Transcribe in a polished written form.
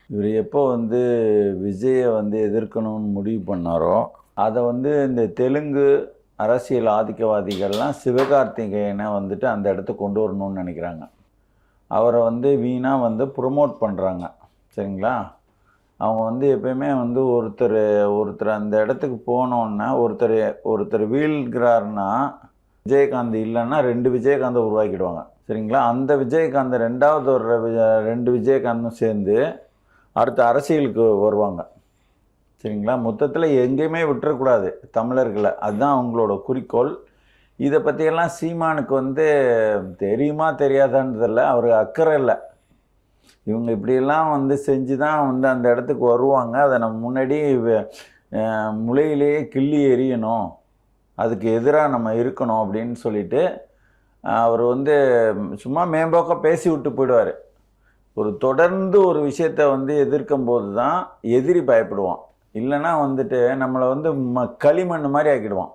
இவர் எப்போ வந்து விஜயை வந்து எதிர்க்கணும்னு முடிவு பண்ணாரோ, அதை வந்து இந்த தெலுங்கு அரசியல் ஆதிக்கவாதிகள்லாம் சிவகார்த்திகேயனை வந்துட்டு அந்த இடத்துக்கு கொண்டு வரணும்னு நினைக்கிறாங்க. அவரை வந்து வீணா வந்து ப்ரொமோட் பண்ணுறாங்க. சரிங்களா? அவங்க வந்து எப்பயுமே வந்து ஒருத்தர் அந்த இடத்துக்கு போனோன்னா, ஒருத்தர் வீழ்கிறாருன்னா, விஜயகாந்த் இல்லைன்னா 2 விஜயகாந்தை உருவாக்கிடுவாங்க. சரிங்களா? அந்த விஜயகாந்த் 2வது வர்ற 2 விஜயகாந்தும் சேர்ந்து அடுத்த அரசியலுக்கு வருவாங்க. சரிங்களா? மொத்தத்தில் எங்கேயுமே விட்டுறக்கூடாது தமிழர்களை. அதுதான் அவங்களோட குறிக்கோள். இதை பற்றியெல்லாம் சீமானுக்கு வந்து தெரியுமா தெரியாதான்றதில்ல, அவருக்கு அக்கறை இல்லை. இவங்க இப்படியெல்லாம் வந்து செஞ்சு தான் வந்து அந்த இடத்துக்கு வருவாங்க. அதை நம்ம முன்னாடி முளையிலேயே கிள்ளி எறியணும், அதுக்கு எதிராக நம்ம இருக்கணும் அப்படின்னு சொல்லிட்டு அவர் வந்து சும்மா மேம்போக்க பேசி விட்டு போயிடுவார். தொடர்ந்து ஒரு விஷயத்தை வந்து எதிர்க்கும் போது தான் எதிரி பயப்படுவான். இல்லைன்னா வந்துட்டு நம்மளை வந்து களிமண் மாதிரி ஆக்கிடுவான்.